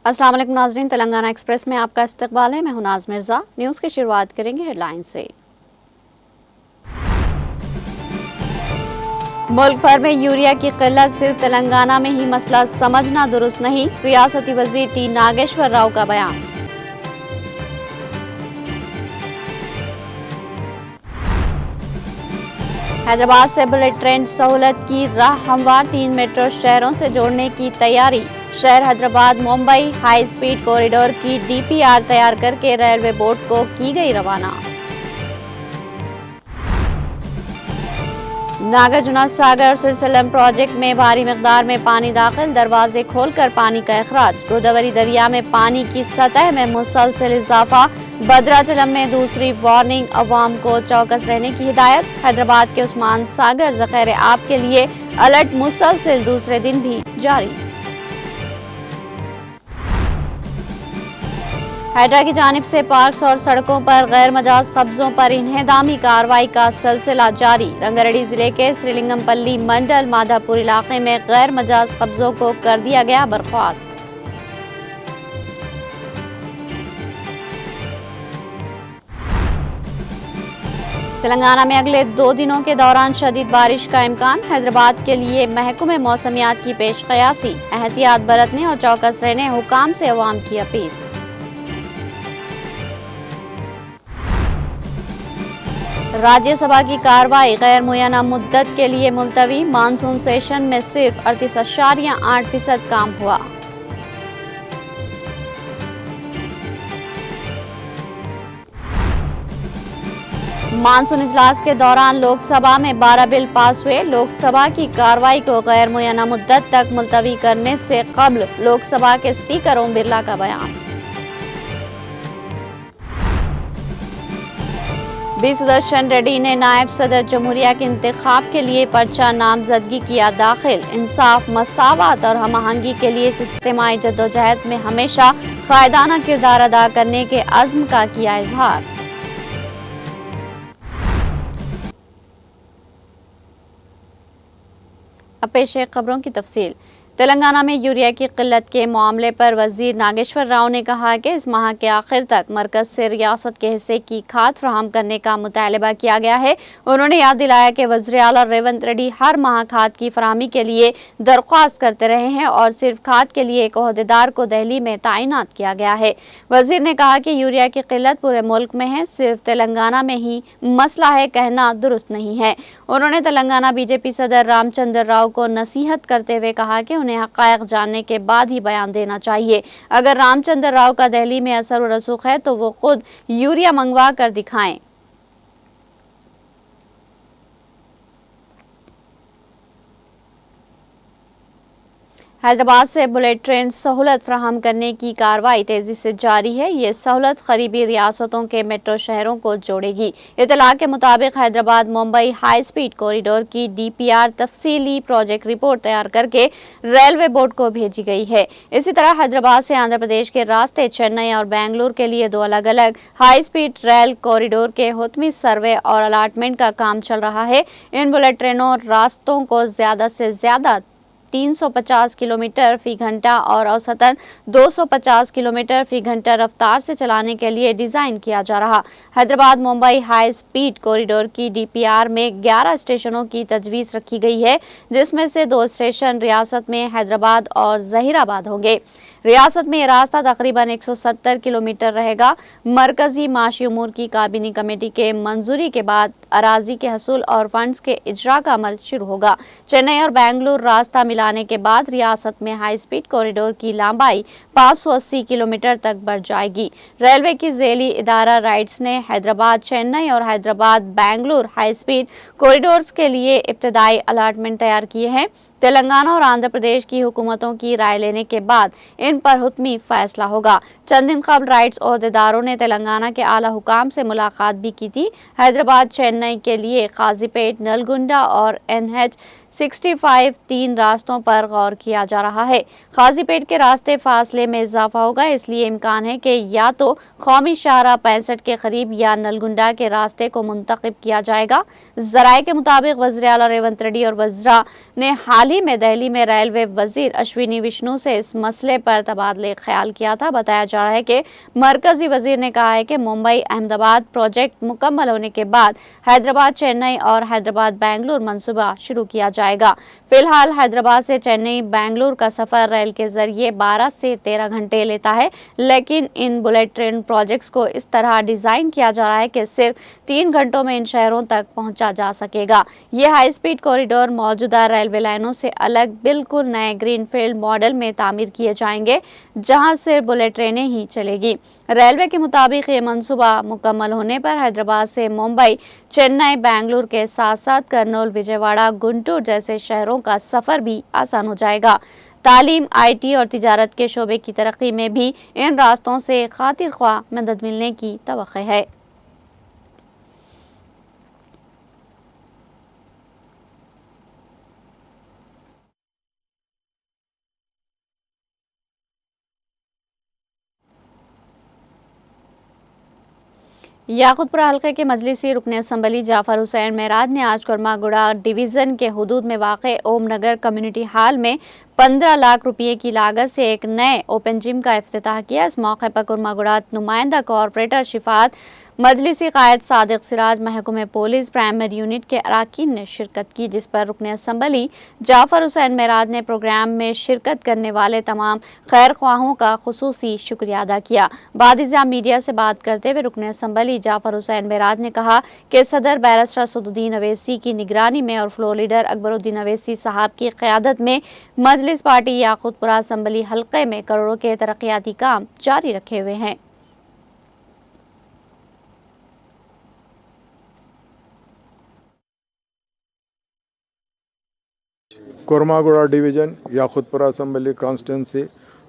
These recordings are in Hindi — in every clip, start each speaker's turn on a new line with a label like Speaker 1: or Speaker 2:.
Speaker 1: अस्सलाम वालेकुम नाज़रीन, तेलंगाना एक्सप्रेस में आपका इस्तकबाल है। मैं हूं नाज़ मिर्ज़ा। न्यूज़ की शुरुआत करेंगे हेडलाइन से। मुल्क भर में यूरिया की किल्लत, सिर्फ तेलंगाना में ही मसला समझना दुरुस्त नहीं, रियासती वज़ीर टी नागेश्वर राव का बयान। हैदराबाद से बुलेट ट्रेन सहूलत की राह हमवार, 3 मेट्रो शहरों से जोड़ने की तैयारी। शहर Hyderabad Mumbai high speed corridor की डीपीआर तैयार करके रेलवे बोर्ड को की गई रवाना। नागार्जुना सागर सिरसलम प्रोजेक्ट में भारी मिकदार में पानी दाखिल, दरवाजे खोलकर पानी का अखराज। गोदावरी दरिया में पानी की सतह में मुसलसल इजाफा, भद्राचलम में दूसरी वार्निंग, अवाम को चौकस रहने की हिदायत। हैदराबाद के उस्मान सागर जखीरे आब के लिए अलर्ट मुसलसल दूसरे दिन भी जारी। हैदरा की जानिब से पार्क्स और सड़कों पर गैर मजाज कब्जों पर इन्हेदामी कार्रवाई का सिलसिला जारी। रंगारेड्डी जिले के श्रीलिंगमपल्ली मंडल माधापुर इलाके में गैर मजाज कब्जों को कर दिया गया बर्खास्त। तेलंगाना में अगले 2 दिनों के दौरान शदीद बारिश का इम्कान, हैदराबाद के लिए महकमे मौसमियात की पेश कयासी। एहतियात बरतने और चौकस रहने हुकाम से अवाम की अपील। राज्यसभा की कार्रवाई गैर मुय्यना मुद्दत के लिए मुलतवी, मानसून सेशन में सिर्फ 38.8% काम हुआ। मानसून इजलास के दौरान लोकसभा में 12 बिल पास हुए। लोकसभा की कार्रवाई को गैर मुय्यना मुद्दत तक मुलतवी करने से कबल लोकसभा के स्पीकर ओम बिरला का बयान। बी सुदर्शन रेड्डी ने नायब सदर जमहूरिया के इंतखाब के लिए पर्चा नामजदगी किया दाखिल। इंसाफ, मसावत और हम आहंगी के लिए इज्तिमाई जद्दोजहद में हमेशा कायदाना किरदार अदा करने के अज़्म का किया इजहार। अब पेश है खबरों की तफसील। तेलंगाना में यूरिया की किल्लत के मामले पर वजीर नागेश्वर राव ने कहा कि इस माह के आखिर तक मरकज से रियासत के हिस्से की खाद फराहम करने का मुतालबा किया गया है। उन्होंने याद दिलाया कि वज़ीर आला रेवंत रेड्डी हर माह खाद की फराहमी के लिए दरख्वास्त करते रहे हैं और सिर्फ खाद के लिए एक ओहदेदार को दिल्ली में तैनात किया गया है। वजीर ने कहा कि यूरिया की किल्लत पूरे मुल्क में है, सिर्फ तेलंगाना में ही मसला है कहना दुरुस्त नहीं है। उन्होंने तेलंगाना बीजेपी सदर रामचंद्र राव को नसीहत करते हुए कहा कि उन्हें हक़ाइक़ जानने के बाद ही बयान देना चाहिए। अगर रामचंद्र राव का दिल्ली में असर व रसूख है तो वो खुद यूरिया मंगवा कर दिखाएं। हैदराबाद से बुलेट ट्रेन सहूलत फराहम करने की कार्रवाई तेजी से जारी है। ये सहूलत करीबी रियासतों के मेट्रो शहरों को जोड़ेगी। इत्तला के मुताबिक Hyderabad Mumbai high speed corridor की डीपीआर तफसीली प्रोजेक्ट रिपोर्ट तैयार करके रेलवे बोर्ड को भेजी गई है। इसी तरह हैदराबाद से आंध्र प्रदेश के रास्ते चेन्नई और बेंगलुरु के लिए 2 अलग अलग हाई स्पीड रेल कॉरिडोर के हुतमी सर्वे और अलाटमेंट का काम चल रहा है। इन बुलेट ट्रेनों रास्तों को ज्यादा से ज्यादा 350 किलोमीटर फी घंटा और औसतन 250 किलोमीटर फी घंटा रफ्तार से चलाने के लिए डिजाइन किया जा रहा। Hyderabad Mumbai high speed corridor की डीपीआर में 11 स्टेशनों की तजवीज़ रखी गई है, जिसमें से 2 स्टेशन रियासत में हैदराबाद और जहीराबाद होंगे। रियासत में यह रास्ता तकरीबन 170 किलोमीटर रहेगा। मरकजी माशी उमूर की काबीनी कमेटी के मंजूरी के बाद अराजी के हसूल और फंड्स के इजरा का अमल शुरू होगा। चेन्नई और बेंगलुरु रास्ता मिलाने के बाद रियासत में हाई स्पीड कॉरिडोर की लंबाई 580 किलोमीटर तक बढ़ जाएगी। रेलवे की झेली इदारा राइट्स ने हैदराबाद चेन्नई और Hyderabad Bengaluru high speed corridors के लिए इब्तदाई अलाटमेंट तैयार किए हैं। तेलंगाना और आंध्र प्रदेश की हुकूमतों की राय लेने के बाद इन पर हुतमी फैसला होगा। चंद दिन कबल राइट्स ओहदेदारों ने तेलंगाना के आला हुकाम से मुलाकात भी की थी। हैदराबाद चेन्नई के लिए काजीपेट, नलगुंडा और NH 65 3 रास्तों पर गौर किया जा रहा है। काजीपेट के रास्ते फासले में इजाफा होगा, इसलिए इम्कान है कि या तो कौमी शाहराह 65 के करीब या नलगुंडा के रास्ते को मुंतखब किया जाएगा। जराये के मुताबिक वज़ीर आला रेवंत रेड्डी और वज़रा ने हाल ही में दिल्ली में रेलवे वजीर अश्विनी विष्णु से इस मसले पर तबादले ख्याल किया था। बताया जा रहा है कि मरकजी वजीर ने कहा है कि मुंबई अहमदाबाद प्रोजेक्ट मुकम्मल होने के बाद हैदराबाद चेन्नई और हैदराबाद बेंगलुरु मंसूबा शुरू किया जाएगा। फिलहाल हैदराबाद से चेन्नई बेंगलुरु का सफर रेल के जरिए 12 से 13 घंटे लेता है, लेकिन इन बुलेट ट्रेन प्रोजेक्ट्स को इस तरह डिजाइन किया जा रहा है कि सिर्फ 3 घंटों में इन शहरों तक पहुंचा जा सकेगा। ये हाई स्पीड कॉरिडोर मौजूदा रेलवे लाइनों से अलग बिल्कुल नए ग्रीनफील्ड मॉडल में तामीर किए जाएंगे, जहां सिर्फ बुलेट ट्रेनें ही चलेगी। रेलवे के मुताबिक ये मंसूबा मुकम्मल होने पर हैदराबाद से मुंबई, चेन्नई, बेंगलुरु के साथ साथ कर्नूल, विजयवाड़ा, गुंटूर जैसे शहरों का सफर भी आसान हो जाएगा। तालीम, IT और तिजारत के शोबे की तरक्की में भी इन रास्तों से खातिर ख्वाह मदद मिलने की तवक्को है। याकूतपुरा हल्के के मजलिसी रुकन असम्बली जाफर हुसैन मेराज ने आज कुरमागुड़ा डिवीज़न के हुदूद में वाक़े ओम नगर कम्युनिटी हॉल में 15 लाख रुपये की लागत से एक नए ओपन जिम का इफ्तिताह किया। इस मौके पर कुरमागुड़ा नुमाइंदा कॉरपोरेटर शिफात, मजलिसी कायद सादिक सिराज, महकमे पुलिस प्राइमरी यूनिट के अरकान ने शिरकत की, जिस पर रुकन असम्बली जाफर हुसैन मेराज ने प्रोग्राम में शिरकत करने वाले तमाम खैर ख्वाहों का खुसूसी शुक्रिया अदा किया। बादिज़ा मीडिया से बात करते हुए रुकन असम्बली जाफर हुसैन मेराज ने कहा कि सदर बैरिस्टर असदुद्दीन अवैसी की निगरानी में और फ्लोर लीडर अकबरुद्दीन अवैसी साहब की क़यादत में मजलिस पार्टी याकूतपुरा असम्बली हल्के में करोड़ों के तरक्याती काम जारी रखे हुए हैं।
Speaker 2: कुरमागुड़ा डिवीज़न याकूतपुरा असम्बली कॉन्स्टिट्यूंसी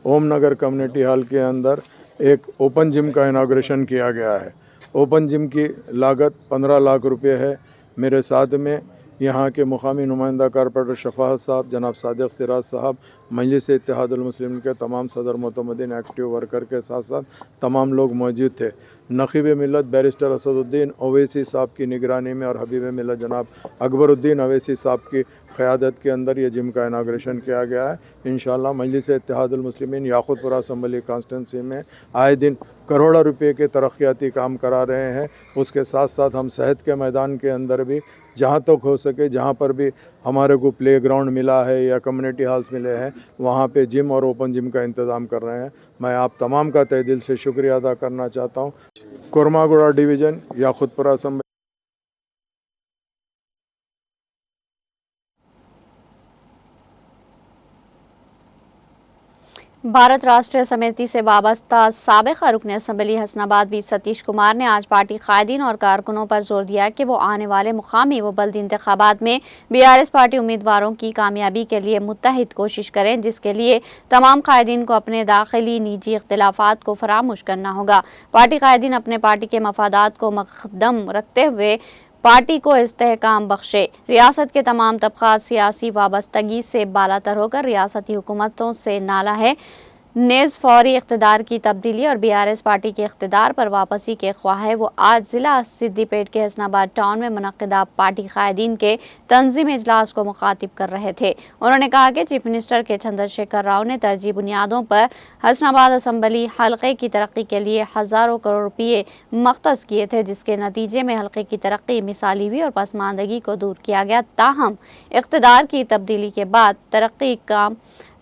Speaker 2: ओम नगर कम्युनिटी हॉल के अंदर एक ओपन जिम का इनाग्रेशन किया गया है। ओपन जिम की लागत 15 लाख रुपए है। मेरे साथ में यहाँ के मुकामी नुमाइंदा कॉरपोरेटर शफाअत साहब, जनाब सादिक सिराज साहब, मजलिस इत्तेहादुल मुस्लिमीन के तमाम सदर मोतमदीन एक्टिव वर्कर के साथ साथ तमाम लोग मौजूद थे। नक़ीब मिलत बैरिस्टर असदुद्दीन अवैसी साहब की निगरानी में और हबीब मिलत जनाब अकबरुद्दीन अवैसी साहब की क़यादत के अंदर ये जिम का इनाग्रेशन किया गया है। इंशाअल्लाह मजलिस इत्तेहादुल मुस्लिमीन याकूतपुरा असम्बली कॉन्स्टिट्यूंसी में आए दिन करोड़ों रुपए के तरक्याती काम करा रहे हैं। उसके साथ साथ हम सेहत के मैदान के अंदर भी जहाँ तक हो सके, जहाँ पर भी हमारे को प्ले ग्राउंड मिला है या कम्युनिटी हॉल्स मिले हैं, वहाँ पे जिम और ओपन जिम का इंतज़ाम कर रहे हैं। मैं आप तमाम का तहे दिल से शुक्रिया अदा करना चाहता हूँ। कुरमागुड़ा डिवीज़न याकूतपुरा असम्बली।
Speaker 1: भारत राष्ट्रीय समिति से वाबस्ता साबिक़ रुकन असम्बली हसनाबाद वी सतीश कुमार ने आज पार्टी कायदीन और कारकुनों पर जोर दिया कि वो आने वाले मुकामी व बल्दी इंतखाबात में BRS पार्टी उम्मीदवारों की कामयाबी के लिए मुत्तहिद कोशिश करें, जिसके लिए तमाम कायदीन को अपने दाखिली निजी इख्तिलाफात को फरामोश करना होगा। पार्टी कायदीन अपने पार्टी के मफादात को मक़दम रखते हुए पार्टी को इस्तेहकाम बख्शे। रियासत के तमाम तबक़ात सियासी वाबस्तगी से बालातर होकर रियासती हुकूमतों से नाला है, नेज़ फौरी इक़्तिदार की तब्दीली और BRS पार्टी के इक़्तिदार पर वापसी के ख्वाह है। वो आज ज़िला सिद्दीपेट के हसनाबाद टाउन में मुनक़्क़िदा पार्टी कायदीन के तंज़ीमी इजलास को मुखातिब कर रहे थे। उन्होंने कहा कि चीफ मिनिस्टर के चंद्रशेखर राव ने तरजीही बुनियादों पर हसनाबाद असम्बली हल्के की तरक्की के लिए हज़ारों करोड़ रुपये मख्तस किए थे, जिसके नतीजे में हल्के की तरक्की मिसाली हुई और पसमानदगी को दूर किया गया। ताहम इक़्तिदार की तब्दीली के बाद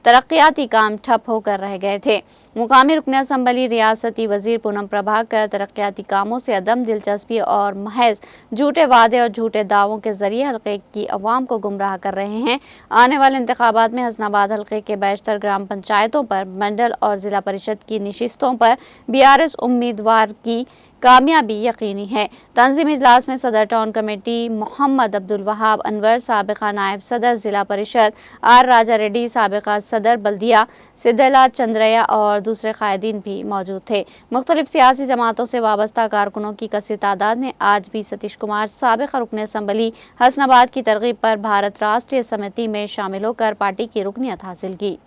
Speaker 1: तरक्याती काम ठप होकर रह गए थे। मुकामी रुकन असम्बली रियासती वजीर पूनम प्रभाकर तरक्याती कामों से अदम दिलचस्पी और महज झूठे वादे और झूठे दावों के जरिए हल्के की अवाम को गुमराह कर रहे हैं। आने वाले इंतखाबात में हसनाबाद हल्के के बेशतर ग्राम पंचायतों पर, मंडल और ज़िला परिषद की नशिस्तों पर BRS उम्मीदवार की कामयाबी यकीनी है। तंजीमी इजलास में सदर टाउन कमेटी मोहम्मद अब्दुल वहाब अनवर, साबिका नायब सदर जिला परिषद आर राजा रेड्डी, साबिका सदर बल्दिया सिद्धला चंद्रया और दूसरे कायदीन भी मौजूद थे। मुख्तलिफ सियासी जमातों से वाबस्ता कारकुनों की कसीर तादाद ने आज वी सतीश कुमार, साबिका रुकन असम्बली हसनाबाद की तरगीब पर भारत राष्ट्रीय समिति में शामिल होकर पार्टी की रुकनियत हासिल की।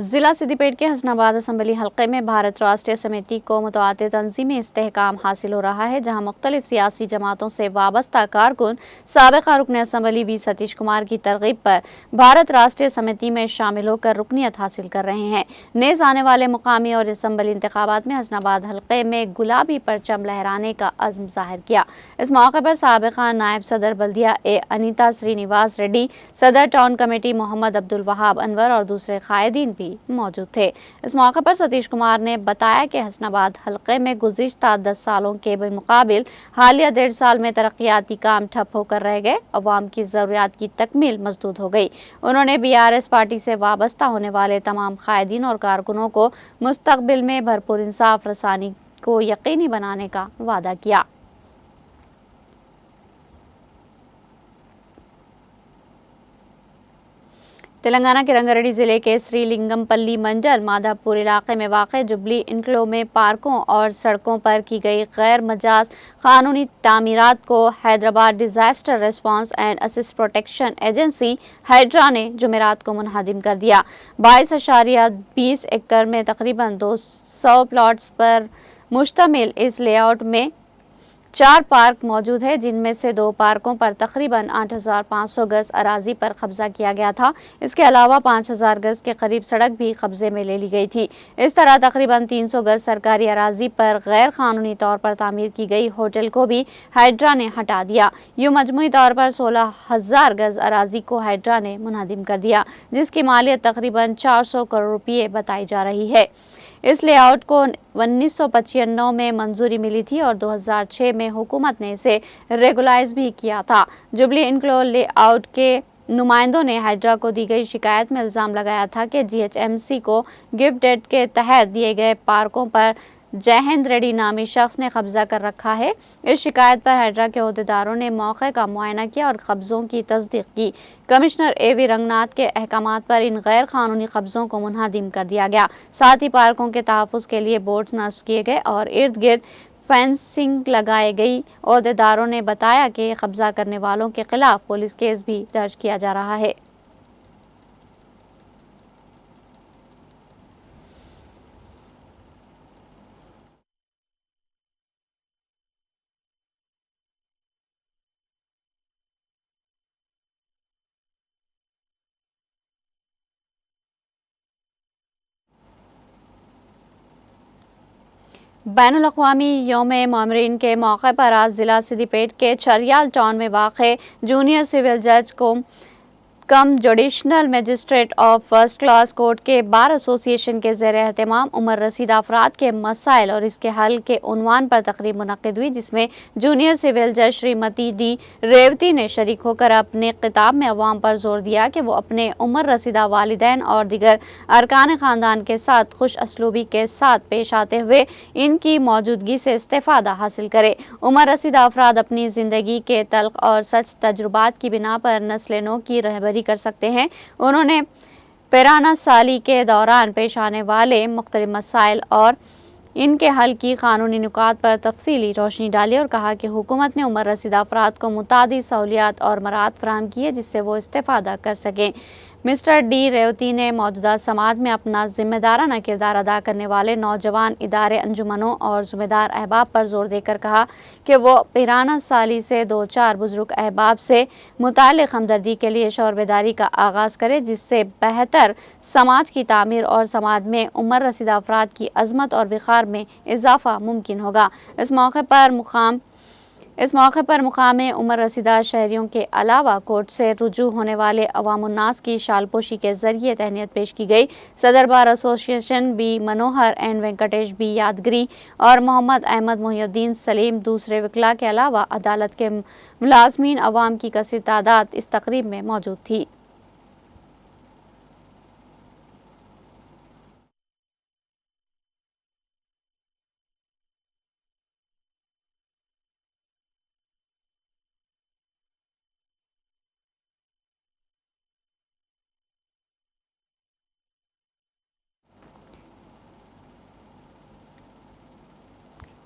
Speaker 1: जिला सिद्दीपेट के हसनाबाद असम्बली हल्के में भारत राष्ट्रीय समिति को मुतअद्दिद तंजीमी इस्तेहकाम हासिल हो रहा है, जहां मुख्तलिफ सियासी जमातों से वाबस्ता कारकुन साबिका रुकन असम्बली वी सतीश कुमार की तरगीब पर भारत राष्ट्रीय समिति में शामिल होकर रुकनियत हासिल कर रहे हैं। नेज़ आने वाले मुकामी और असम्बली इंतखाबात में हसनाबाद हल्के में गुलाबी परचम लहराने का अज़्म जाहिर किया। इस मौके पर साबिका नायब सदर बल्दिया ए अनीता श्रीनिवास रेड्डी, सदर टाउन कमेटी मोहम्मद अब्दुल वहाब अनवर और दूसरे कायदीन भी मौजूद थे। इस मौके पर सतीश कुमार ने बताया कि हसनाबाद हल्के में गुज़िश्ता 10 सालों के मुकाबिल हालिया 1.5 साल में तरक्याती काम ठप होकर रह गए, अवाम की ज़रूरियात की तकमील मसदूद हो गई। उन्होंने BRS पार्टी से वाबस्ता होने वाले तमाम कायदीन और कारकुनों को मुस्तकबिल में भरपूर इंसाफ रसानी को यकीनी बनाने का वादा किया। तेलंगाना के रंगारेड्डी जिले के श्रीलिंगमपल्ली मंडल माधापुर इलाके में वाक़ जुबली इनक्लो में पार्कों और सड़कों पर की गई गैर मजाज कानूनी तामीरात को Hyderabad disaster response and assist protection agency hydra ने जुमेरात को मुनहदिम कर दिया। 22.20 एकड़ में तकरीबन 200 प्लॉट्स पर मुश्तमिल इस लेआउट में 4 पार्क मौजूद है, जिनमें से 2 पार्कों पर तकरीबन 8,500 गज अराजी पर कब्जा किया गया था। इसके अलावा 5,000 गज के करीब सड़क भी कब्जे में ले ली गई थी। इस तरह तकरीबन 300 गज सरकारी अराजी पर गैर कानूनी तौर पर तामीर की गई होटल को भी हाइड्रा ने हटा दिया। यूँ मजमूई तौर पर 16,000 गज अराजी को हाइड्रा ने मुनहदिम कर दिया, जिसकी मालियत तकरीबन 400 करोड़ रुपये बताई जा रही है। इस लेआउट को 1995 में मंजूरी मिली थी और 2006 में हुकूमत ने इसे रेगुलाइज भी किया था। जुबली इनक्लो लेआउट के नुमाइंदों ने हाइड्रा को दी गई शिकायत में इल्ज़ाम लगाया था कि GHMC को गिफ्ट डेड के तहत दिए गए पार्कों पर जयहिंद रेड्डी नामी शख्स ने कब्जा कर रखा है। इस शिकायत पर हाइड्रा के अहदेदारों ने मौके का मुआयना किया और कब्जों की तस्दीक की। कमिश्नर AV रंगनाथ के अहकामात पर इन गैर कानूनी कब्जों को मुनहदिम कर दिया गया। साथ ही पार्कों के तहफ़्फ़ुज़ के लिए बोर्ड नस्ब किए गए और इर्द गिर्द फेंसिंग लगाई गई। अहदेदारों ने बताया कि कब्जा करने वालों के खिलाफ पुलिस केस भी दर्ज किया जा रहा है। बैनुल-अक़वामी यौम मामरीन के मौके पर आज ज़िला सिद्दीपेट के छरियाल टाउन में वाक़ जूनियर सिविल जज को cum judicial magistrate of first class court के बार एसोसिएशन के ज़ेर एहतमाम उम्र रसीदा अफराद के मसाइल और इसके हल के उन्वान पर तकरीब मुनक़्क़िद हुई, जिसमें जूनियर सिविल जज श्रीमती D रेवती ने शरीक होकर अपने खिताब में अवाम पर जोर दिया कि वो अपने उम्र रसीदा वालिदैन और दिगर अरकान ख़ानदान के साथ खुश असलूबी के साथ पेश आते हुए इनकी मौजूदगी से इस्तेफ़ादा हासिल करे। उम्र रसीदा अफराद अपनी ज़िंदगी के तल्ख़ और सच तजुर्बात की बिना पर नस्ल नौ की रहबरी कर सकते हैं। उन्होंने पैराना साली के दौरान पेश आने वाले मुख्तलिफ मसाइल और इनके हल की कानूनी नुकात पर तफसीली रोशनी डाली और कहा कि हुकूमत ने उम्र रसीदा अफराद को मुतादी सहूलियात और मराहत फराहम की है, जिससे वो इस्तेफ़ादा कर सकें। मिस्टर D रेवती ने मौजूदा समाज में अपना जिम्मेदाराना किरदार अदा करने वाले नौजवान इदारे, अंजुमनों और ज़िम्मेदार अहबाब पर जोर देकर कहा कि वो पैराना साली से 2-4 बुजुर्ग अहबाब से मुताल्लिक़ हमदर्दी के लिए शौर बेदारी का आगाज़ करे, जिससे बेहतर समाज की तामीर और समाज में उम्र रसीदा अफराद की अज़मत और वक़ार में इजाफ़ा मुमकिन होगा। इस मौके पर मुकाम इस मौके पर मुकामी उम्र रसीदा शहरियों के अलावा कोर्ट से रुजू होने वाले अवामुन्नास की शालपोशी के जरिए तहनीत पेश की गई। सदर bar association B Manohar and Venkatesh B Yadagiri और मोहम्मद अहमद मोहिउद्दीन सलीम दूसरे वकला के अलावा अदालत के मुलाजमीन अवाम की कसीर तादाद इस तकरीब में मौजूद थी।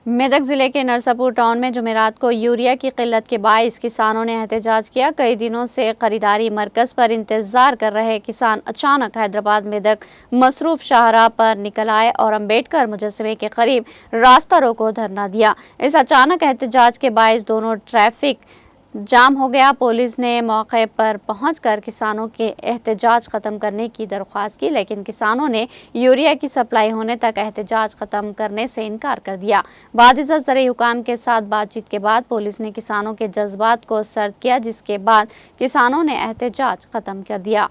Speaker 1: मेदक जिले के नरसापुर टाउन में जुमेरात को यूरिया की किल्लत के बाइस किसानों ने एहतजाज किया। कई दिनों से खरीदारी मरकज पर इंतजार कर रहे किसान अचानक हैदराबाद मेदक मसरूफ शाहराह पर निकल आए और अंबेडकर मुजस्समे के करीब रास्ता रोको धरना दिया। इस अचानक एहतजाज के बाइस दोनों ट्रैफिक जाम हो गया। पुलिस ने मौके पर पहुंचकर किसानों के एहतजाज ख़त्म करने की दरख्वास्त की, लेकिन किसानों ने यूरिया की सप्लाई होने तक एहतजाज ख़त्म करने से इनकार कर दिया। बादिज़त ज़राई हुकाम के साथ बातचीत के बाद पुलिस ने किसानों के जज्बात को सर्द किया, जिसके बाद किसानों ने एहतजाज ख़त्म कर दिया।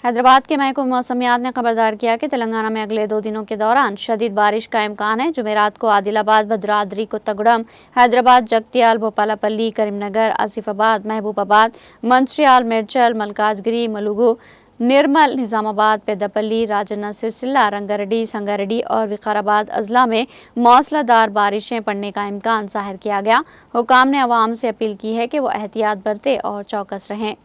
Speaker 1: हैदराबाद के महकमा मौसमियात ने खबरदार किया कि तेलंगाना में अगले 2 दिनों के दौरान शदीद बारिश का इम्कान है। जुमेरात को आदिलाबाद, भद्राद्री कोत्तगुडम, हैदराबाद, जगत्याल, भोपालपल्ली, करीमनगर, आसिफाबाद, महबूबाबाद, मंचिर्याल, मेड्चल, मलकाजगिरी, मलुगु, निर्मल, निजामाबाद, पेद्दापल्ली, राजन्ना, सिरसिल्ला, रंगारेड्डी, संगारेड्डी और विकाराबाद अजला में मौसलाधार बारिशें पड़ने का इम्कान जाहिर किया गया। हुकाम ने अवाम से अपील की है कि वो एहतियात बरतें और चौकस रहें।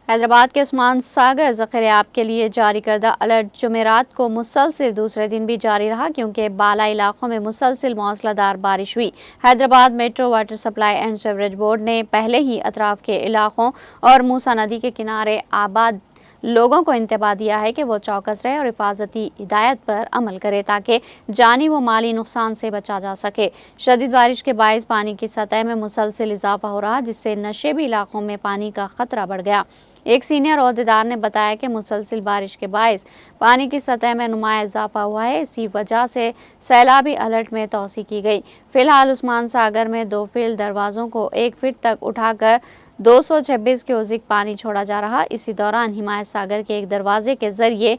Speaker 1: हैदराबाद के उस्मान सागर ज़ख़ीरे-आब के लिए जारी करदा अलर्ट जुमेरात को मुसलसिल दूसरे दिन भी जारी रहा, क्योंकि बाला इलाकों में मुसलसिल मौसलाधार बारिश हुई। Hyderabad metro water supply and sewerage board ने पहले ही अतराफ के इलाकों और मूसा नदी के किनारे आबाद लोगों को इंतबाह दिया है कि वो चौकस रहे और हिफाजती हिदायत पर अमल करे ताकि जानी व माली नुकसान से बचा जा सके। शदीद बारिश के बायस पानी की सतह में मुसलसिल इजाफा हो रहा, जिससे नशेबी इलाकों में पानी का खतरा बढ़ गया। एक सीनियर ओहदेदार ने बताया कि मुसलसिल बारिश के बायस पानी की सतह में नुमाया इजाफा हुआ है। इसी वजह से सैलाबी अलर्ट में तोसी की गई। फिलहाल उस्मान सागर में 2 फील्ड दरवाजों को 1 फीट तक उठाकर 226 क्यूसिक पानी छोड़ा जा रहा। इसी दौरान हिमायत सागर के एक दरवाजे के जरिए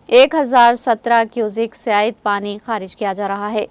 Speaker 1: 1017 क्यूसिक ज़ायद पानी खारिज किया जा रहा है।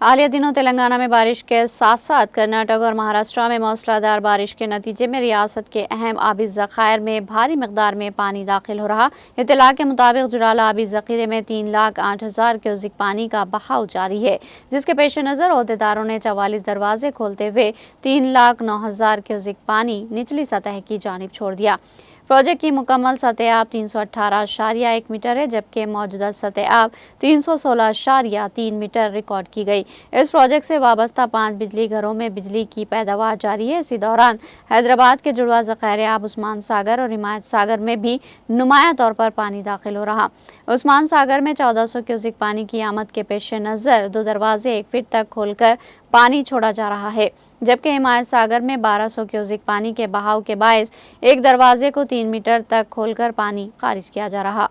Speaker 1: हालिया दिनों तेलंगाना में बारिश के साथ साथ कर्नाटक और महाराष्ट्र में मौसलाधार बारिश के नतीजे में रियासत के अहम आबी ज़खायर में भारी मकदार में पानी दाखिल हो रहा। इत्तला के मुताबिक जुराला आबी ज़ख़ीरे में 3,08,000 क्यूसिक पानी का बहाव जारी है, जिसके पेश नज़र ओहदेदारों ने 44 दरवाजे खोलते हुए 3,09,000 क्यूसिक पानी निचली सतह की जानिब छोड़ दिया। प्रोजेक्ट की मुकम्मल सतह-आब 318.1 मीटर है, जबकि मौजूदा सतह-आब 316.3 मीटर रिकॉर्ड की गई। इस प्रोजेक्ट से वाबस्ता 5 बिजली घरों में बिजली की पैदावार जारी है। इसी दौरान हैदराबाद के जुड़वा ज़ख़ीरे-आब उस्मान सागर और हिमायत सागर में भी नुमाया तौर पर पानी दाखिल हो रहा। उस्मान सागर में 1400 क्यूसिक पानी की आमद के पेश नज़र 2 दरवाजे 1 फीट तक खोलकर पानी छोड़ा जा रहा है, जबकि हिमायत सागर में 1200 क्यूसिक पानी के बहाव के बायस एक दरवाजे को 3 मीटर तक खोलकर पानी खारिज किया जा रहा।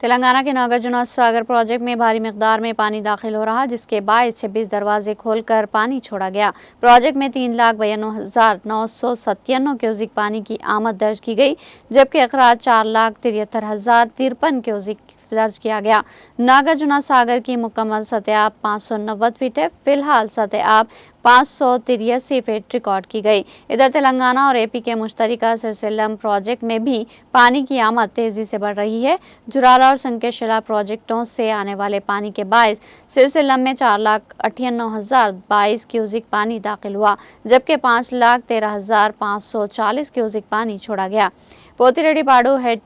Speaker 1: तेलंगाना के नागार्जुन सागर प्रोजेक्ट में भारी मिकदार में पानी दाखिल हो रहा, जिसके बायस 26 दरवाजे खोलकर पानी छोड़ा गया। प्रोजेक्ट में 3,92,997 क्यूसिक पानी की आमद दर्ज की गई, जबकि अखराज 4,73,053 क्यूसिक दर्ज किया गया। नागार्जुना सागर की मुकम्मल सतह 590 फीट है। फिलहाल सतह 583 फीट रिकॉर्ड की गई। इधर तेलंगाना और एपी के मुश्तरका सिरसिल्लम प्रोजेक्ट में भी पानी की आमद तेजी से बढ़ रही है। जुराला और संकेशिला प्रोजेक्टों से आने वाले पानी के बायस सिरसिल्लम में 4,98,022 क्यूसिक पानी दाखिल हुआ, जबकि 5,13,540 क्यूसिक पानी छोड़ा गया। पोतिरेड्डीपाडु हेड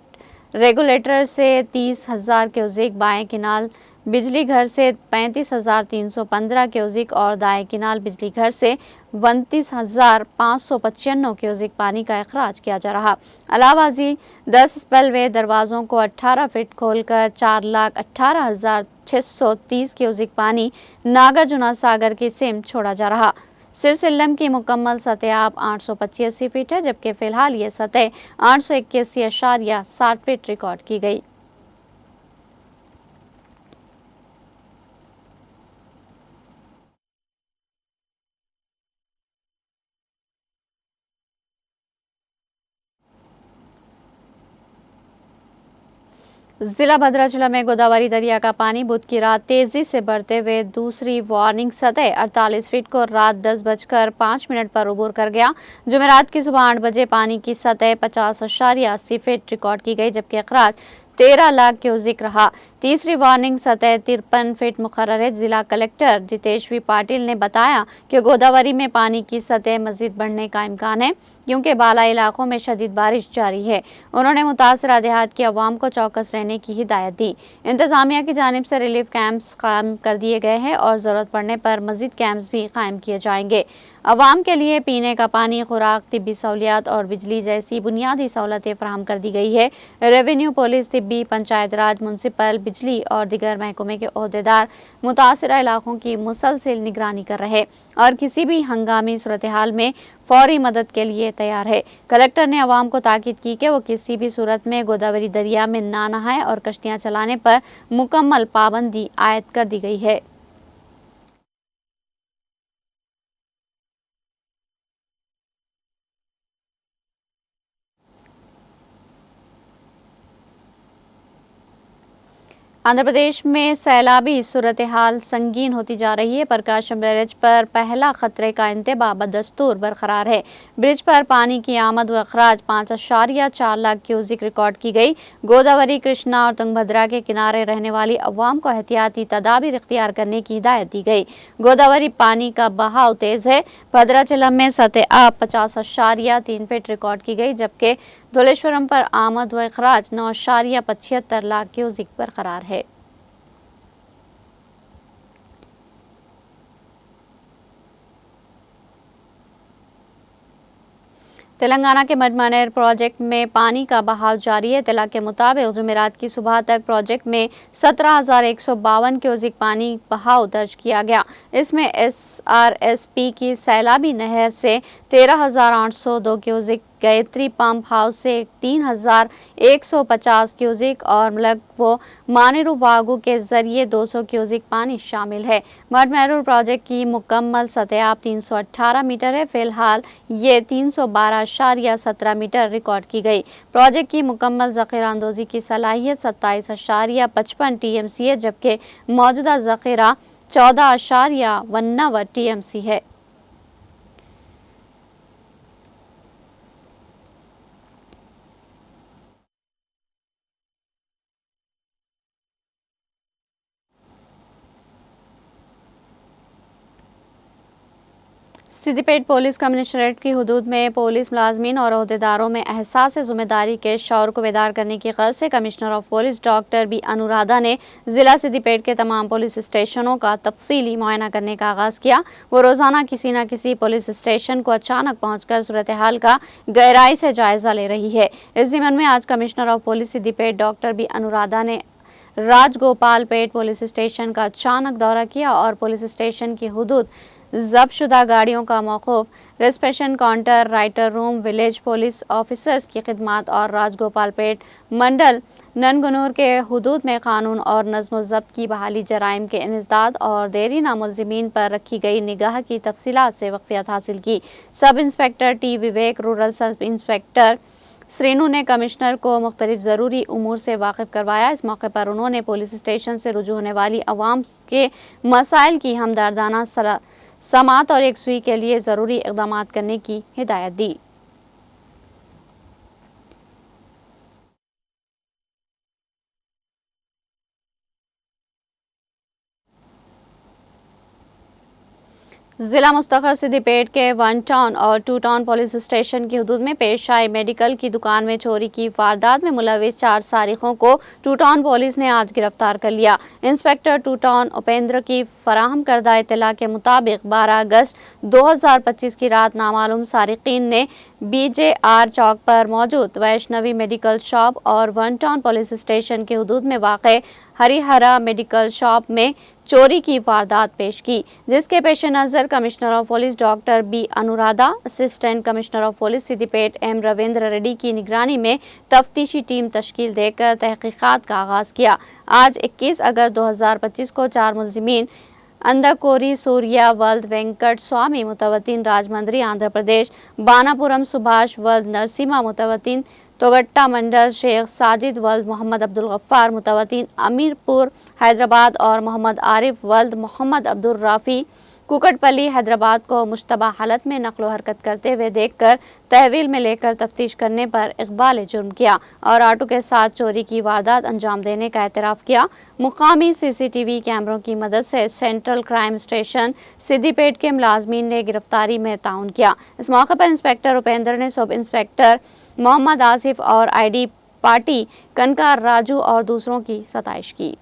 Speaker 1: रेगुलेटर से 30,000 क्यूसिक, बाएं किनाल बिजली घर से 35,315 क्यूसिक और दाएं किनाल बिजली घर से 32,595 क्यूसिक पानी का अखराज किया जा रहा। अलावाजी 10 स्पेलवे दरवाजों को 18 फीट खोलकर 4,18,630 क्यूसिक पानी नागार्जुना सागर की सिम छोड़ा जा रहा। सिरसिल्लम की मुकम्मल सतह 885 फीट है, जबकि फिलहाल ये सतह 881.60 फीट रिकॉर्ड की गई। जिला भद्राचला में गोदावरी दरिया का पानी बुध की रात तेजी से बढ़ते हुए दूसरी वार्निंग सतह 48 फीट को रात 10:05 पर अबूर कर गया। जुमेरात की सुबह 8 बजे पानी की सतह 50.80 फीट रिकॉर्ड की गई, जबकि अखराज 13 लाख क्यूसिक रहा। तीसरी वार्निंग सतह 53 फीट मुकर्रर है। जिला कलेक्टर जितेश्वी पाटिल ने बताया कि गोदावरी में पानी की सतह मजीद बढ़ने का इम्कान है, क्योंकि बालाई इलाकों में शदीद बारिश जारी है। उन्होंने मुतासरा देहात की अवाम को चौकस रहने की हिदायत दी। इंतजामिया की जानिब से रिलीफ कैंप्स कायम कर दिए गए हैं और ज़रूरत पड़ने पर मजीद कैंप्स भी कायम किए जाएंगे। अवाम के लिए पीने का पानी, खुराक, तिब्बी सहूलियात और बिजली जैसी बुनियादी सहूलतें फराहम कर दी गई है। रेवेन्यू, पुलिस, तिब्बी, पंचायत राज, म्युनिसिपल, बिजली और दीगर महकमे के ओहदेदार मुतासरा इलाकों की मुसलसल निगरानी कर रहे और किसी भी हंगामी सूरत हाल में फौरी मदद के लिए तैयार है। कलेक्टर ने अवाम को ताकीद की कि वो किसी भी सूरत में गोदावरी दरिया में ना नहाए और कश्तियां चलाने पर मुकम्मल पाबंदी आयद कर दी गई है। आंध्र प्रदेश में सैलाबी सूरत हाल संगीन होती जा रही है। प्रकाशम बैरेज पर पहला खतरे का इंतबा बदस्तूर बरकरार है। ब्रिज पर पानी की आमद व अखराज 5.4 लाख क्यूसिक रिकॉर्ड की गई। गोदावरी, कृष्णा और तुंगभद्रा के किनारे रहने वाली अवाम को एहतियाती तदाबीर इख्तियार करने की हिदायत दी गई। गोदावरी पानी का बहाव तेज है। भद्राचलम में सतह 50.3 फीट रिकॉर्ड की गई, जबकि धुलेश्वरम पर आमद व अखराज 9.75 लाख क्यूसिक बरकरार है। तेलंगाना के मडमानेर प्रोजेक्ट में पानी का बहाव जारी है। इत्तला के मुताबिक जुमेरात की सुबह तक प्रोजेक्ट में 17,152 क्यूसिक पानी बहाव दर्ज किया गया। इसमें SRSP की सैलाबी नहर से 13,802 क्यूसिक, गायत्री पंप हाउस से 3,150 क्यूसिक और मलक व मानेरू वागू के जरिए 200 क्यूसिक पानी शामिल है। मडमैरूर प्रोजेक्ट की मुकम्मल सतह 318 मीटर है। फिलहाल ये 312.17 मीटर रिकॉर्ड की गई। प्रोजेक्ट की मुकम्मल ज़ख़ीरा अंदोज़ी की सलाहियत 27.55 TMC है, जबकि मौजूदा ज़ख़ीरा 14.19 TMC है। सिद्दीपेट पुलिस कमिश्नरेट की हुदूद में पुलिस मुलाजमीन और ओहदेदारों में एहसास ज़िम्मेदारी के शौर को बेदार करने की गर्ज से commissioner of police doctor B Anuradha ने ज़िला सिद्दीपेट के तमाम पुलिस स्टेशनों का तफसीली मुआयना करने का आगाज़ किया। वो रोज़ाना किसी न किसी पुलिस स्टेशन को अचानक पहुँचकर सूरत हाल का गहराई से जायज़ा ले रही है। इस ज़िम्मन में आज commissioner of police Siddipet doctor B Anuradha ने राजगोपालपेट पुलिस स्टेशन का अचानक दौरा किया और पुलिस स्टेशन की हुदूद ज़ब्तशुदा गाड़ियों का मौकूफ, reception counter, writer room, village police officers की खिदमत और राजगोपालपेट मंडल ननगनूर के हुदूद में कानून और नज़्म ज़ब्त की बहाली, जराइम के इंसदाद और देरीना मुलजिमीन पर रखी गई निगाह की तफसीलात से वाक़फ़ियत हासिल की। सब इंस्पेक्टर टी विवेक, रूरल सब इंस्पेक्टर श्रीनू ने कमिश्नर को मुख्तलिफ ज़रूरी उमूर से वाकिफ करवाया। इस मौके पर उन्होंने पुलिस स्टेशन से रुजू होने वाली अवाम के मसाइल की हमदर्दाना समात और एकसुई के लिए ज़रूरी इक़दाम करने की हिदायत दी। जिला मुस्तखर सिद्दीपेट के 1 टाउन और 2 टाउन पुलिस स्टेशन की हदूद में पेश आई मेडिकल की दुकान में चोरी की वारदात में मुलविस 4 सारिकों को 2 टाउन पुलिस ने आज गिरफ्तार कर लिया। इंस्पेक्टर 2 टाउन उपेंद्र की फराहम करदा इत्तला के मुताबिक 12 अगस्त 2025 की रात नामालूम सारिकीन ने BJR चौक पर मौजूद वैष्णवी मेडिकल शॉप और 1 टाउन पुलिस स्टेशन के हदूद में वाक़े हरिहरा मेडिकल शॉप में चोरी की वारदात पेश की, जिसके पेश नज़र commissioner of police doctor B Anuradha, assistant commissioner of police Siddipet M Ravindra Reddy की निगरानी में तफ्तीशी टीम तश्कील देकर तहकीकात का आगाज़ किया। आज 21 अगस्त 2025 को 4 मुलजिमीन अंदकोरी सूर्या वल्द वेंकट स्वामी मुतवतिन राजमंद्री आंध्र प्रदेश, बानापुरम सुभाष वल्द नरसिम्हा मुतवतिन तोगट्टा मंडल, शेख साजिद वल्द मोहम्मद अब्दुल गफ्फार मुतवतिन अमीरपुर हैदराबाद और मोहम्मद आरिफ वल्द मोहम्मद अब्दुल राफी कुकटपल्ली हैदराबाद को मुश्तबा हालत में नकलो हरकत करते हुए देखकर तहवील में लेकर तफ्तीश करने पर इकबाल जुर्म किया और ऑटो के साथ चोरी की वारदात अंजाम देने का एतराफ़ किया। मुकामी CCTV कैमरों की मदद से सेंट्रल क्राइम स्टेशन सिद्दीपेट के मुलाजमीन ने गिरफ्तारी में ताउन किया। इस मौके पर इंस्पेक्टर उपेंद्र ने सब इंस्पेक्टर मोहम्मद आसिफ और ID पार्टी कनकार राजू और दूसरों की सताइश की।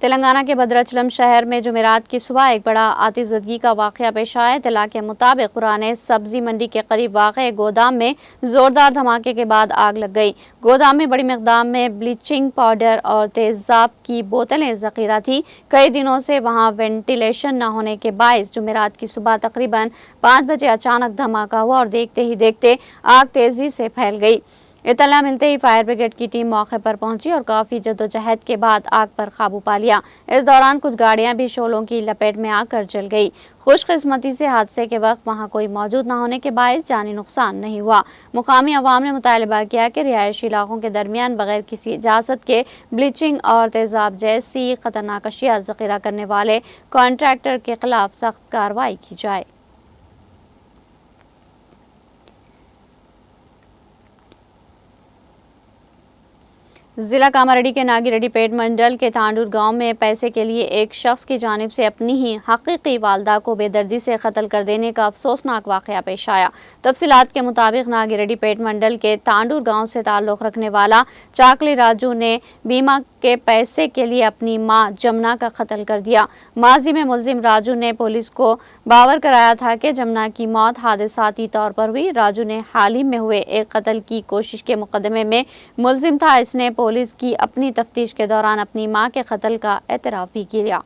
Speaker 1: तेलंगाना के भद्राचलम शहर में जुमेरात की सुबह एक बड़ा आतिशज़दगी का वाक़या पेश आया। इत्तला के मुताबिक पुराने सब्जी मंडी के करीब वाक़े गोदाम में ज़ोरदार धमाके के बाद आग लग गई। गोदाम में बड़ी मिक़दार में ब्लीचिंग पाउडर और तेज़ाब की बोतलें ज़ख़ीरा थी। कई दिनों से वहां वेंटिलेशन न होने के बायस जुमेरात की सुबह तकरीबन 5 बजे अचानक धमाका हुआ और देखते ही देखते आग तेज़ी से फैल गई। इत्तला मिलते ही फायर ब्रिगेड की टीम मौके पर पहुंची और काफ़ी जद्दोजहद के बाद आग पर काबू पा लिया। इस दौरान कुछ गाड़ियां भी शोलों की लपेट में आकर जल गई। खुशकिस्मती से हादसे के वक्त वहां कोई मौजूद न होने के बायस जानी नुकसान नहीं हुआ। मुकामी अवाम ने मुतालबा किया कि रिहायशी इलाकों के दरमियान बगैर किसी इजाज़त के ब्लीचिंग और तेज़ाब जैसी खतरनाक अशिया ज़ख़ीरा करने वाले कॉन्ट्रैक्टर के खिलाफ सख्त कार्रवाई की जाए। जिला कामारेड्डी के नागिरेड्डीपेट मंडल के तांडूर गांव में पैसे के लिए एक शख्स की जानिब से अपनी ही हकीकी वालदा को बेदर्दी से कत्ल कर देने का अफसोसनाक वाक़या पेश आया। तफसीलात के मुताबिक नागिरेड्डीपेट मंडल के तांडूर गांव से ताल्लुक़ रखने वाला चाकली राजू ने बीमा के पैसे के लिए अपनी मां जमुना का कत्ल कर दिया। माजी में मुलजिम राजू ने पुलिस को बावर कराया था कि जमुना की मौत हादसाती तौर पर हुई। राजू ने हाल ही में हुए एक कत्ल की कोशिश के मुकदमे में मुलजिम था। इसने पुलिस की अपनी तफ्तीश के दौरान अपनी मां के कत्ल का एतराफ़ भी किया।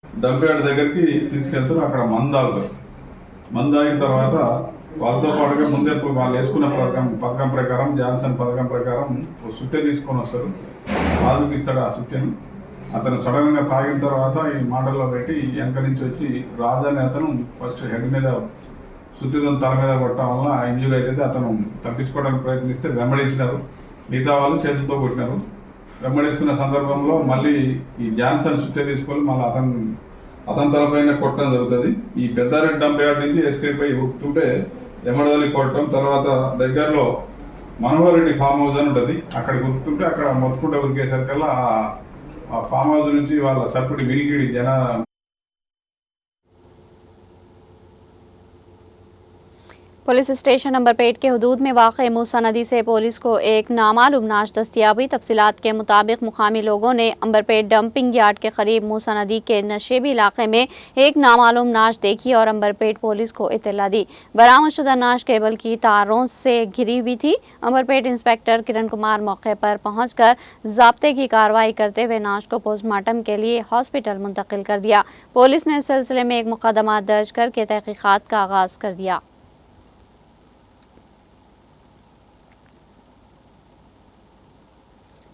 Speaker 3: డంప్యార్డ్ దగ్గరికి తీసుకెళ్తారు. అక్కడ మందు తాగుతారు. మందు తాగిన తర్వాత వాళ్ళతో పాటుగా ముందే వాళ్ళు వేసుకున్న పథకం ప్రకారం జాన్సన్ పథకం ప్రకారం సుత్తె తీసుకొని వస్తారు. వాళ్ళకి ఇస్తాడు ఆ సుత్తెని. అతను సడన్ గా తాగిన తర్వాత ఈ మాటల్లో పెట్టి వెనక నుంచి వచ్చి రాజు అనే అతను ఫస్ట్ హెడ్ మీద సుత్తితో తల మీద కొట్టడం వల్ల ఇంజూరీ అయితే అతను తప్పించుకోవడానికి ప్రయత్నిస్తే వెంబడించినారు. మిగతా వాళ్ళు చేతులతో కొట్టినారు. వెంబడిస్తున్న సందర్భంలో మళ్ళీ ఈ జాన్సన్ సుత్తె తీసుకొని మళ్ళీ అతని తలపైన కొట్టడం జరుగుతుంది. ఈ పెద్దారెడ్డి డంప్యార్డ్ నుంచి ఎస్కేప్ అయి ఉరుకుతుంటే ఎమ్మడదల్లి కొట్టడం, తర్వాత దగ్గరలో మనోహర్ రెడ్డి ఫామ్ హౌస్ అని ఉంటుంది, అక్కడికి ఉరుకుతుంటే అక్కడ మొత్తుకుంటే ఉరికేసరికల్లా ఆ ఫామ్ హౌస్ నుంచి వాళ్ళ సప్పుడు వినికిడి జన
Speaker 1: पुलिस स्टेशन नंबर 8 के हदूद में वाक़ मूसा नदी से पुलिस को एक नामालूम नाश दस्तियाब हुई। तफसीलात के मुताबिक मुकामी लोगों ने अंबरपेट डंपिंग यार्ड के करीब मूसा नदी के नशेबी इलाके में एक नामालूम नाश देखी और अंबरपेट पुलिस को इत्तला दी। बरामदशुदा नाश केबल की तारों से घिरी हुई थी। अंबरपेट इंस्पेक्टर किरण कुमार मौके पर पहुंचकर ज़ाब्ते की कार्रवाई करते हुए नाश को पोस्टमार्टम के लिए हॉस्पिटल मुंतकिल कर दिया। पुलिस ने इस सिलसिले में एक मुकदमा दर्ज करके तहकीकात का आगाज़ कर दिया।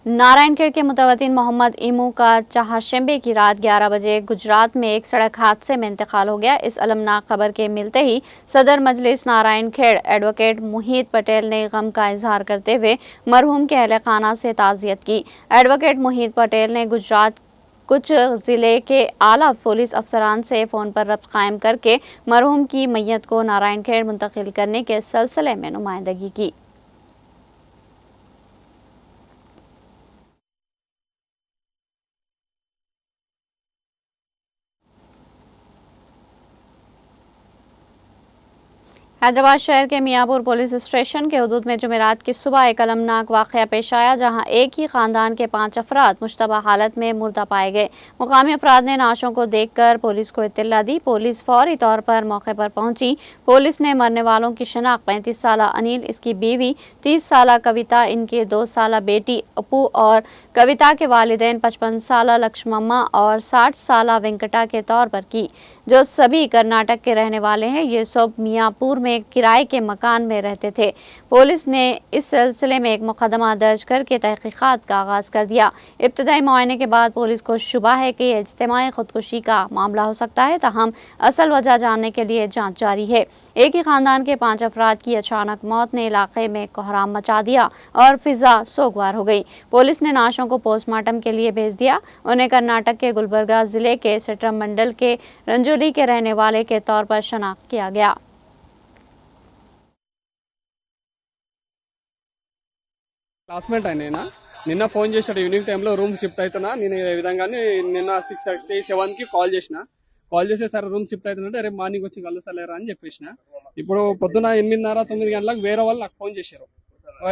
Speaker 1: नारायणखेड़ के मुतवत्तिन मोहम्मद इमू का चाहरशंबे की रात 11 बजे गुजरात में एक सड़क हादसे में इंतकाल हो गया। इस अलमनाक खबर के मिलते ही सदर मजलिस नारायणखेड़ एडवोकेट मोहित पटेल ने गम का इजहार करते हुए मरहूम के अहले खाना से ताज़ियत की। एडवोकेट मोहित पटेल ने गुजरात कुछ जिले के आला पुलिस अफसरान से फ़ोन पर रब्त कायम करके मरहूम की मैयत को नारायणखेड़ मुंतकिल करने के सिलसिले में नुमाइंदगी की। हैदराबाद शहर के मियाँपुर पुलिस स्टेशन के हुदूद में जुमेरात की सुबह एक अलमनाक वाक़या पेश आया, जहां एक ही खानदान के 5 अफराद मुश्तबा हालत में मुर्दा पाए गए। मुकामी अफराद ने नाशों को देखकर पुलिस को इत्तला दी। पुलिस फौरी तौर पर मौके पर पहुंची। पुलिस ने मरने वालों की शनाख्त 35 साल अनिल, इसकी बीवी 30 साल कविता, इनके 2 साल बेटी अपू और कविता के वालिदैन 55 साल लक्ष्मम्मा और 60 साल वेंकटा के तौर पर की, जो सभी कर्नाटक के रहने वाले हैं। ये सब मियाँपुर में किराए के मकान में रहते थे। पुलिस ने इस सिलसिले में एक मुकदमा दर्ज करके तहकीकात का आगाज कर दिया। इब्तदाई मुआयने के बाद पुलिस को शुबा है कि यह इज्तिमाई खुदकुशी का मामला हो सकता है, ताहम असल वजह जानने के लिए जांच जारी है। एक ही खानदान के 5 अफराद की अचानक मौत ने इलाके में कोहराम मचा दिया और फिजा सोगवार हो गई। पुलिस ने नाशों को पोस्टमार्टम के लिए भेज दिया। उन्हें कर्नाटक के गुलबर्गा जिले के सेट्रम मंडल के रंजोली के रहने वाले के तौर पर शनाख्त किया गया।
Speaker 4: క్లాస్మేట్ ఆయన నిన్న ఫోన్ చేశాడు ఈవినింగ్ టైంలో రూమ్ షిఫ్ట్ అవుతున్నా నేను ఈ విధంగానే నిన్న 6:37కి కాల్ చేస్తే సరే రూమ్ షిఫ్ట్ అవుతుందంటే రేపు మార్నింగ్ వచ్చి కలుస్తలేరా అని చెప్పేసిన. ఇప్పుడు పొద్దున 8:30-9 గంటలకు వేరే వాళ్ళు నాకు ఫోన్ చేశారు,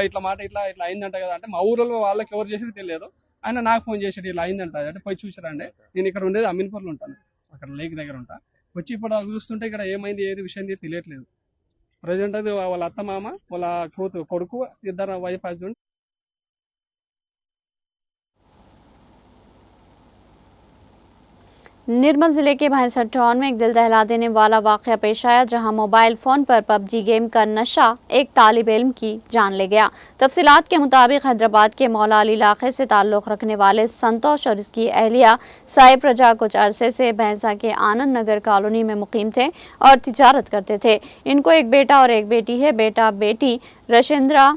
Speaker 4: ఇట్లా మాట ఇట్లా అయిందంట కదా అంటే, మా ఊళ్ళో వాళ్ళకి ఎవరు చేసేది తెలియదు. ఆయన నాకు ఫోన్ చేశాడు ఇలా అయిందంట అంటే పోయి చూసారండి. నేను ఇక్కడ ఉండేది అమీన్పూర్లో ఉంటాను, అక్కడ లేక్ దగ్గర ఉంటా. వచ్చి ఇప్పుడు చూస్తుంటే ఇక్కడ ఏమైంది ఏది విషయం తెలియట్లేదు. ప్రజెంట్ అది వాళ్ళ అత్త మామ వాళ్ళ కొడుకు ఇద్దరు వైఫ్ హస్బెండ్.
Speaker 1: निर्मल जिले के भैंसर टाउन में एक दिल दहला देने वाला वाक़या पेश आया, जहां मोबाइल फ़ोन पर पबजी गेम का नशा एक तालिब इल्म की जान ले गया। तफसीलात के मुताबिक हैदराबाद के मौला अली इलाके से ताल्लुक़ रखने वाले संतोष और इसकी अहलिया साहिब प्रजा कुछ अरसे से भैंसा के आनंद नगर कॉलोनी में मुकीम थे और तिजारत करते थे। इनको एक बेटा और एक बेटी है। बेटा बेटी रशिंद्रा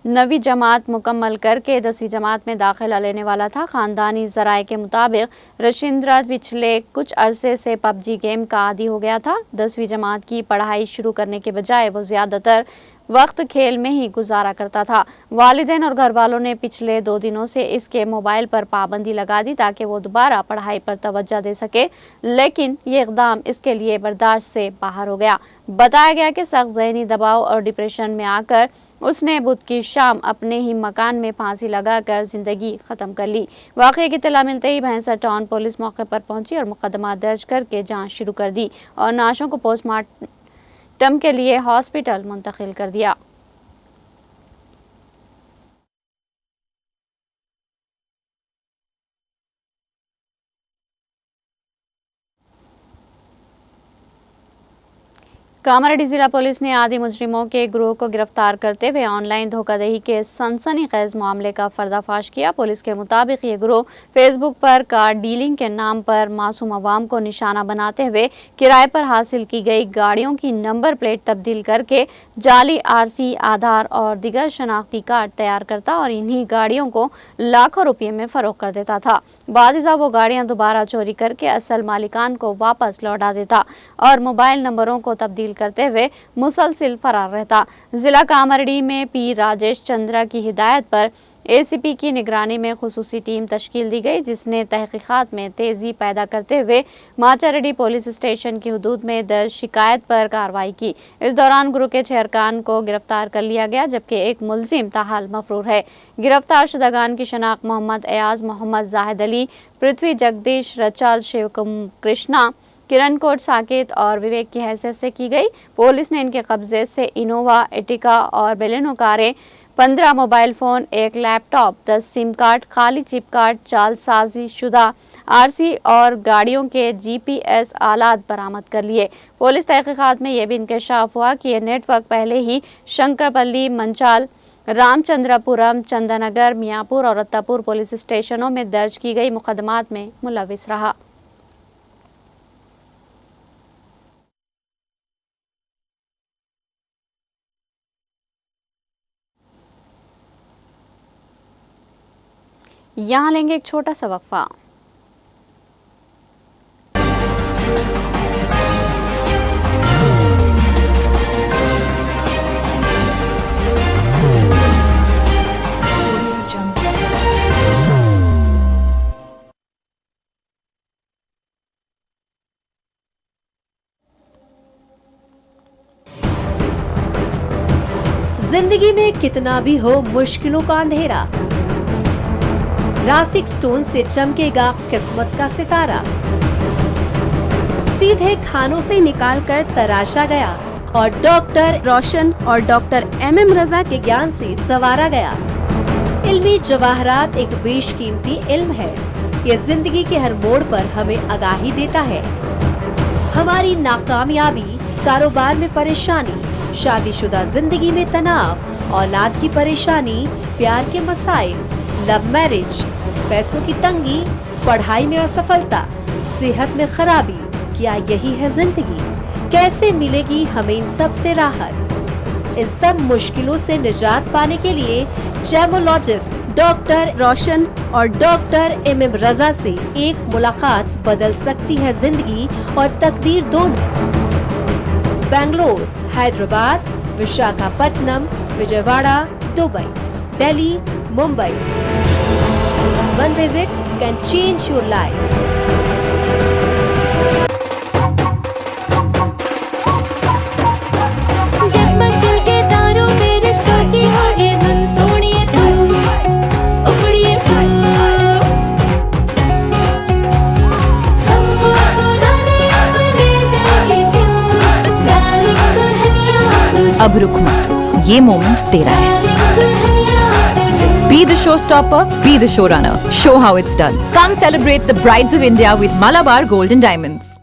Speaker 1: 9वीं जमात मुकम्मल करके 10वीं जमात में दाखिला लेने वाला था। ख़ानदानी ज़राए के मुताबिक रशिंद्रा पिछले कुछ अरसे से पबजी गेम का आदी हो गया था। 10वीं जमात की पढ़ाई शुरू करने के बजाय वो ज़्यादातर वक्त खेल में ही गुजारा करता था। वालिदैन और घर वालों ने पिछले 2 दिनों से इसके मोबाइल पर पाबंदी लगा दी ताकि वो दोबारा पढ़ाई पर तवज्जो दे सके, लेकिन ये इक़दाम इसके लिए बर्दाश्त से बाहर हो गया। बताया गया कि सख्त ज़हनी दबाव और डिप्रेशन में आकर उसने बुध की शाम अपने ही मकान में फांसी लगाकर जिंदगी खत्म कर ली। वाक़े की इत्तला मिलते ही भैंसा टाउन पुलिस मौके पर पहुंची और मुकदमा दर्ज करके जांच शुरू कर दी और नाशों को पोस्टमार्टम के लिए हॉस्पिटल मुंतकिल कर दिया। कामारेड्डी जिला पुलिस ने आदि मुजरिमों के ग्रोह को गिरफ्तार करते हुए ऑनलाइन धोखाधड़ी के सनसनीखेज मामले का पर्दाफाश किया। पुलिस के मुताबिक ये ग्रोह फेसबुक पर कार डीलिंग के नाम पर मासूम अवाम को निशाना बनाते हुए किराए पर हासिल की गई गाड़ियों की नंबर प्लेट तब्दील करके जाली आरसी, आधार और दिगर शनाख्ती कार्ड तैयार करता और इन्हीं गाड़ियों को लाखों रुपये में फरोख्त कर देता था। बादिजा वो गाड़ियां दोबारा चोरी करके असल मालिकान को वापस लौटा देता और मोबाइल नंबरों को तब्दील करते हुए मुसलसिल फरार रहता। जिला कामारेड्डी में पी राजेश चंद्रा की हिदायत पर एसीपी की निगरानी में खुसूसी टीम तश्कील दी गई, जिसने तहकीकात में तेजी पैदा करते हुए माचारेड्डी पुलिस स्टेशन की हदूद में दर्ज शिकायत पर कार्रवाई की। इस दौरान ग्रुप के 6 अरकान को गिरफ्तार कर लिया गया, जबकि एक मुलजिम ताहाल मफरूर है। गिरफ्तार शुदागान की शनाख्त मोहम्मद एयाज, मोहम्मद जाहिद अली, पृथ्वी जगदीश, रचाल शिव कृष्णा, किरण कोट साकेत और विवेक की हैसियत से की गई। पुलिस ने इनके कब्जे से इनोवा, एटिका और बेलेनो कारें, 15 mobile phone, 1 laptop, 10 SIM card, खाली चिप कार्ड, जालसाजी शुदा आरसी और गाड़ियों के जीपीएस आलात बरामद कर लिए। पुलिस तहकीकात में यह भी इंकशाफ हुआ कि यह नेटवर्क पहले ही शंकरपल्ली, मंचाल, रामचंद्रपुरम, चंदनगर, मियाँपुर और रत्तापुर पुलिस स्टेशनों में दर्ज की गई मुकदमात में मुलविस रहा। यहाँ लेंगे एक छोटा सा वक्फा।
Speaker 5: जिंदगी में कितना भी हो मुश्किलों का अंधेरा, रासिक स्टोन से चमकेगा किस्मत का सितारा। सीधे खानों से निकालकर तराशा गया और डॉक्टर रोशन और डॉक्टर MM रजा के ज्ञान से संवारा गया। इल्मी जवाहरात एक बेशकीमती इल्म है। ये जिंदगी के हर मोड़ पर हमें आगाही देता है। हमारी नाकामयाबी, कारोबार में परेशानी, शादीशुदा जिंदगी में तनाव, औलाद की परेशानी, प्यार के मसाइल, लव मैरिज, पैसों की तंगी, पढ़ाई में असफलता, सेहत में खराबी, क्या यही है जिंदगी? कैसे मिलेगी हमें इन सब से राहत? इन सब मुश्किलों से निजात पाने के लिए जेमोलॉजिस्ट डॉक्टर रोशन और डॉक्टर MM रजा से एक मुलाकात बदल सकती है जिंदगी और तकदीर दोनों। Bangalore, Hyderabad, Visakhapatnam, Vijayawada, Dubai, Delhi, Mumbai. One visit can change your life.
Speaker 6: जगमग दिल के तारों में रिश्तों की होगी धुन, सोनिए तू, उखड़िए तू, सबको सुनाने अपने दिल की ट्यून, डार्लिंग दुल्हनिया तुझे,
Speaker 7: अब रुक मत, ये मोमेंट तेरा है।
Speaker 6: डार्लिंग दुल्हनिया तुझे।
Speaker 7: Be the showstopper, be the showrunner. Show how it's done. Come celebrate the brides of India with Malabar Gold and Diamonds.